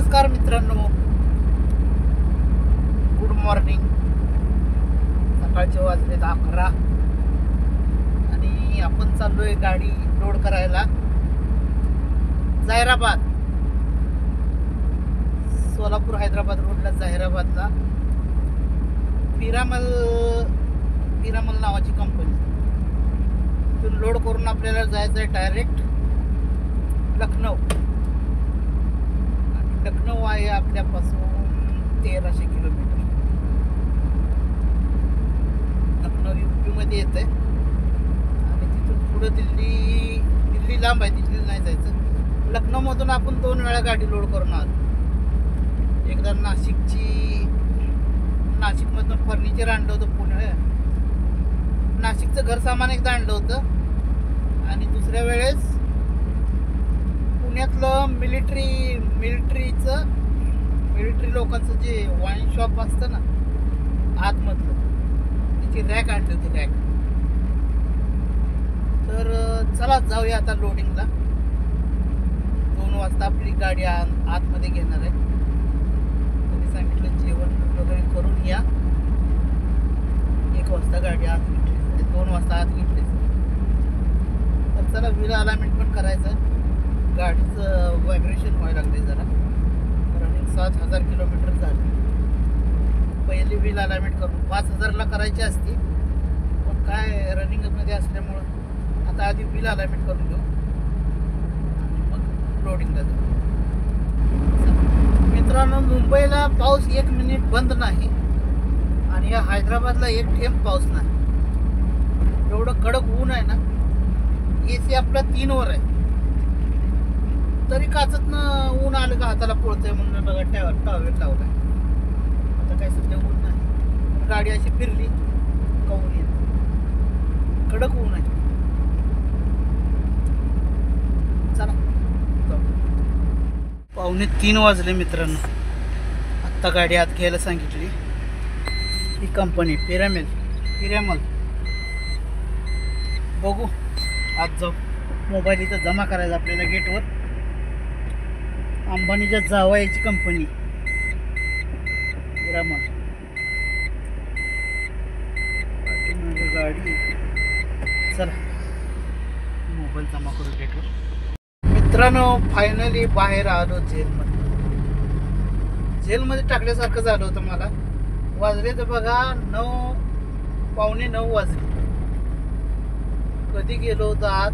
नमस्कार मित्रांनो, good morning. सकाळचे वाजलेत 11 आणि आपण चाललोय गाडी लोड करायला जाहिराबाद, सोलापूर हैदराबाद रोडला जाहिराबादला पिरामल नावाची कंपनी. तिथून लोड करून आपल्याला जायचं आहे डायरेक्ट लखनौ. लखनौ आहे आपल्यापासून 1300 किलोमीटर. लखनौ UP मध्ये येत आहे आणि तिथून पुढे दिल्ली लांब आहे. दिल्लीला नाही जायचं. लखनौमधून आपण 2 वेळा गाडी लोड करून आलो. एकदा नाशिकमधून फर्निचर आणलं होतं पुणे, नाशिकचं घर सामान एकदा आणलं होतं आणि दुसऱ्या वेळेस पुण्यातलं मिलिटरी लोकांचं जे वाईन शॉप असतं ना आतमधलं, त्याची रॅक आणली होती रॅक. तर चला जाऊया आता लोडिंगला. 2 वाजता आपली गाडी आतमध्ये घेणार आहे. तुम्ही सांगितलं जेवण वगैरे करून या. 1 वाजता गाडी आत घेतली, 2 वाजता आत घेतली. तर चला व्हील अलाइनमेंट पण करायचं. गाडीचं व्हायब्रेशन व्हायला लागले जरा. रनिंग 7000 किलोमीटर झाली. पहिली व्हील अलाइनमेंट करून 5000ला करायची असती, पण काय रनिंगमध्ये असल्यामुळं आता आधी व्हील अलाइनमेंट करून घेऊ आणि मग लोडिंगला जाऊ. मित्रांनो, मुंबईला पाऊस 1 मिनिट बंद नाही आणि या हैदराबादला 1 थेंब पाऊस नाही. एवढं कडक ऊन आहे ना. AC आपला 3 वर आहे, तरी काचतनं ऊन आलं का हाताला पोळतंय म्हणून बघा टॉवेल लावलाय. आता काय सध्या ऊन नाही, गाडी अशी फिरली का ऊन येत. कडक ऊन आहे. चला जाऊ. 2:45 वाजले मित्रांनो. आत्ता गाडी आत घ्यायला सांगितली. ही कंपनी पिरामल. बघू आत जाऊ. मोबाईल इथं जमा करायचा आपल्याला गेटवर. अंबानीच्या जावयाची कंपनी पिरामल. गाडी. चला मोबाईल जमा करू गेटवर. मित्रांनो, फायनली बाहेर आलो जेलमध्ये टाकल्यासारखं झालं होतं मला. वाजले तर बघा 9, पावणे 9 वाजले. कधी गेलो होतो आत?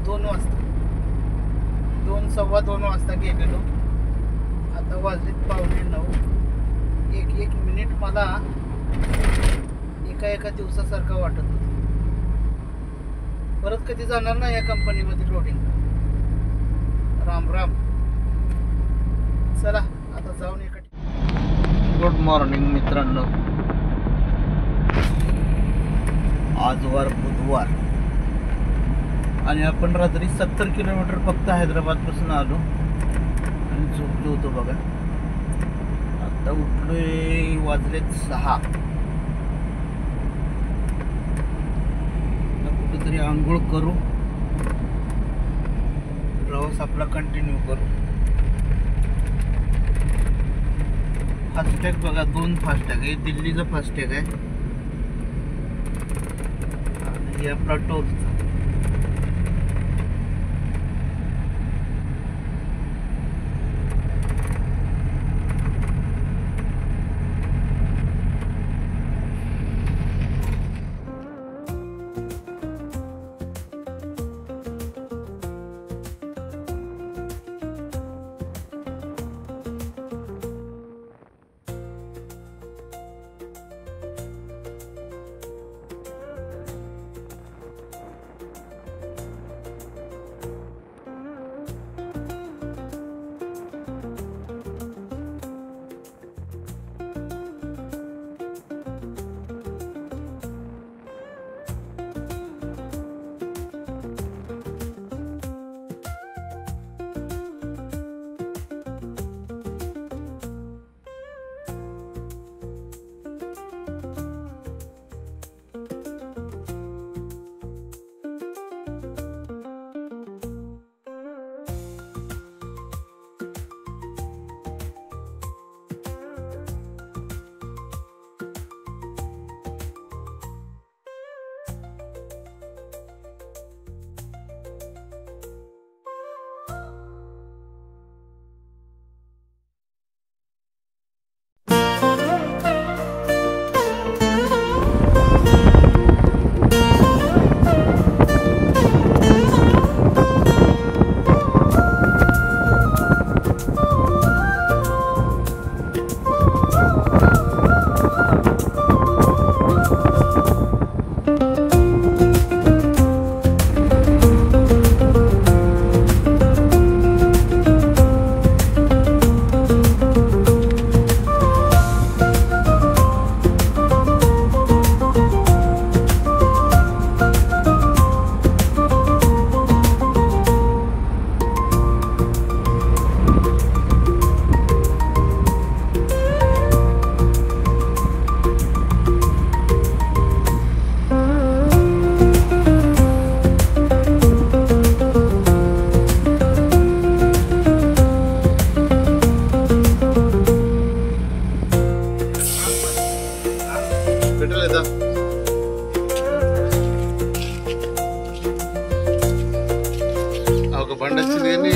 2 वाजता. 2, सव्वा 2 वाजता गेलेलो. आता वाजले पावणे 9. एक मिनिट मला एका दिवसासारखं वाटत होतं. परत कधी जाणार ना या कंपनीमध्ये लोडिंग. राम राम. चला आता जाऊन गुड मॉर्निंग मित्रांनो. आज वार बुधवार आणि आपण रात्री 70 किलोमीटर फक्त हैदराबादपासून आलो आणि झोपलो होतो बघा. आता उठलोय, वाजलेत 6. कुठेतरी आंघोळ करू, प्रवास आपला कंटिन्यू करू. फास्टॅग बघा, 2 फास्टॅग आहे. दिल्लीचा फास्टॅग आहे आणि आपला टोलचा.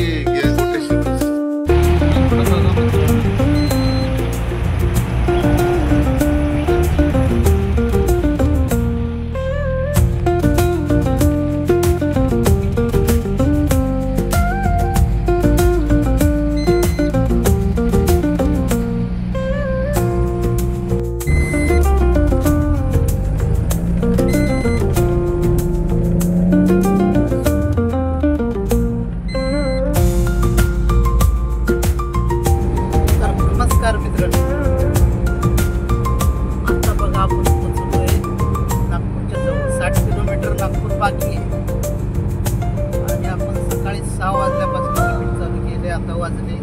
गोटे शिवस बाकी आहे आणि आपण सकाळी 6 वाजल्यापासून ट्रिप चालू केले. आता वाजले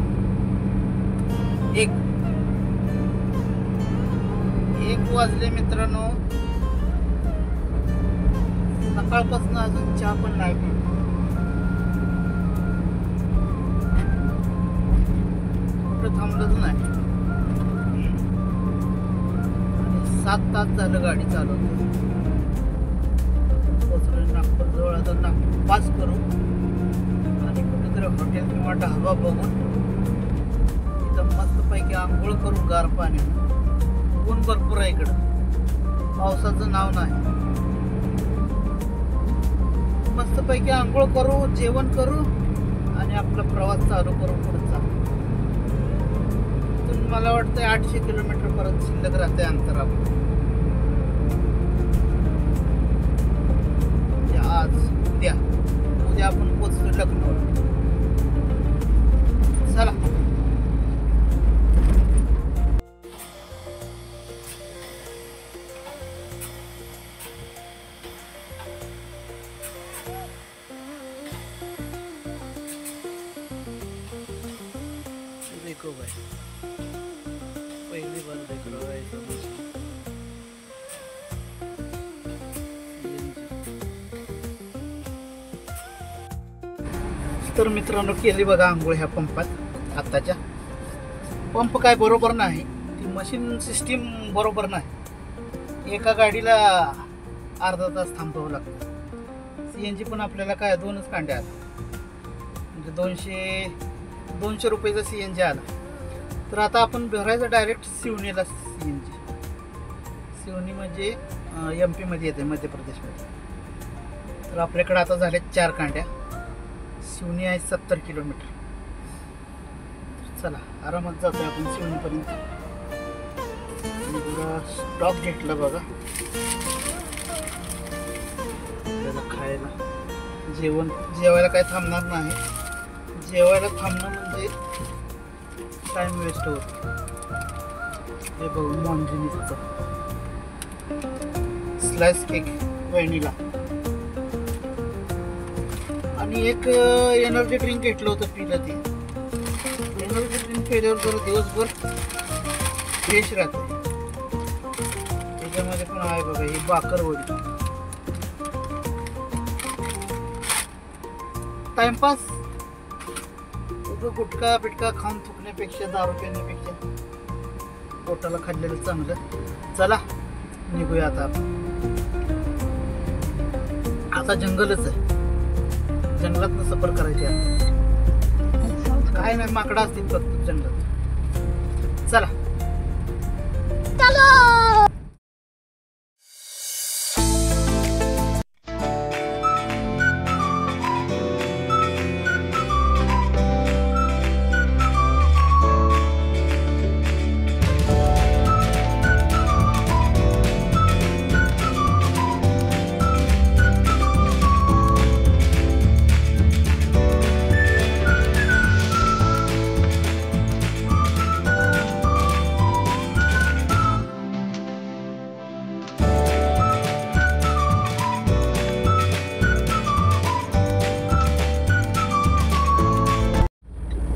एक वाजले मित्रांनो. सकाळपासून अजून चहा पण नाही पिली. कुठं थांबलंच नाही. 7 तास झालं गाडी चालवतो. नागपूर जवळ आता नागपूर पास करू आणि कुठेतरी हॉटेल किंवा ढाबा बघून इथं मस्तपैकी आंघोळ करू गार पाणी. ऊन भरपूर आहे इकडं, पावसाचं नाव नाही. मस्तपैकी आंघोळ करू, जेवण करू आणि आपला प्रवास चालू करू पुढचा. इथून मला वाटतं 800 किलोमीटर परत शिल्लक राहते अंतर आपलं. आज उद्या आपण पोचतो लखनौ. चला देखो भाई, पहली बार देख रहा है ऐसा मशीन. तर मित्रांनो केली बघा आंघोळ ह्या पंपात. आत्ताच्या पंप काय बरोबर नाही, ती मशीन सिस्टीम बरोबर नाही. एका गाडीला अर्धा तास थांबवावं लागतं. CNG पण आपल्याला काय 2च कांड्या आला, म्हणजे 200 रुपयाचा CNG आला. तर आता आपण भरायचं डायरेक्ट शिवणीला. शिवणी म्हणजे MP मध्ये येते, मध्य प्रदेशमध्ये. तर आपल्याकडे आता झाले 4 कांड्या. शिवणी आहे 70 किलोमीटर. चला आरामात जातोय आपण शिवणीपर्यंत. स्टॉप घेतला बघा आपल्याला खायला. जेवायला काय थांबणार नाही. जेवायला थांबणं म्हणजे टाइम वेस्ट होत. हे बघू मॉन्जिनीचा स्लाइस केक वॅनिला आणि एक एनर्जी ड्रिंक घेतलं होतं, पिलं. ते एनर्जी ड्रिंक पिल्यावर जरा दिवसभर फ्रेश राहते. त्याच्यामध्ये पण आहे बघा ही बाकरवडी. टाइमपास गुटखा पिटका खाऊन थुकण्यापेक्षा, दारू पिण्यापेक्षा पोटाला खाल्लेलं चांगलं. चला निघूया आता आपण. आता जंगलच आहे, जंगलातनं सफर करायची आहे. काय नाही, माकडं असतील फक्त जंगलात. चला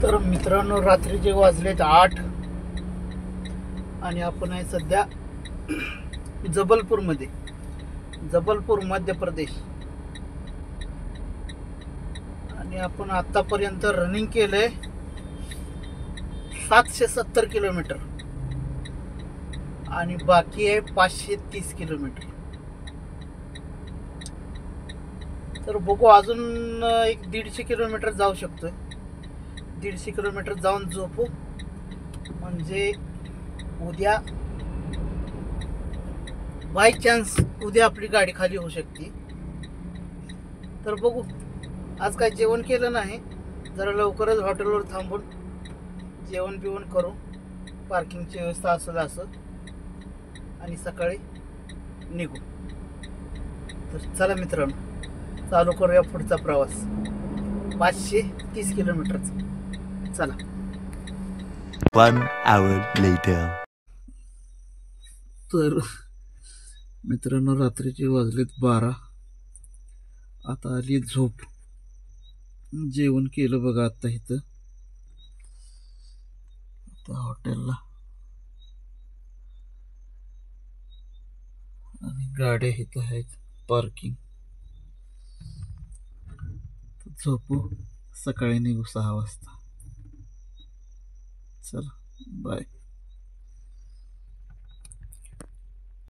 तर मित्रांनो रात्रीचे वाजलेत 8 आणि आपण आहे सध्या जबलपूरमध्ये. जबलपूर मध्य प्रदेश. आणि आपण आतापर्यंत रनिंग केलंय 770 किलोमीटर आणि बाकी आहे 530 किलोमीटर. तर बघू अजून एक 150 किलोमीटर जाऊ शकतोय. 150 किलोमीटर जाऊन झोपू, म्हणजे उद्या बाय चान्स उद्या आपली गाडी खाली होऊ शकते. तर बघू. आज काय जेवण केलं नाही, जरा लवकरच हॉटेलवर थांबून जेवण बिवण करू, पार्किंगची व्यवस्था असेल असं, आणि सकाळी निघू. तर चला मित्रांनो, चालू करूया पुढचा प्रवास 530 किलोमीटरचा. चला. 1 hour later. तर मित्रांनो, रात्रीचे वाजलेत 12. आता आली झोप. जेवण केलं बघा आता इथं, त्या हॉटेलला, आणि गाड्या इथं आहेत पार्किंग. झोपू, सकाळी निघू 6 वाजता. चला, बाय.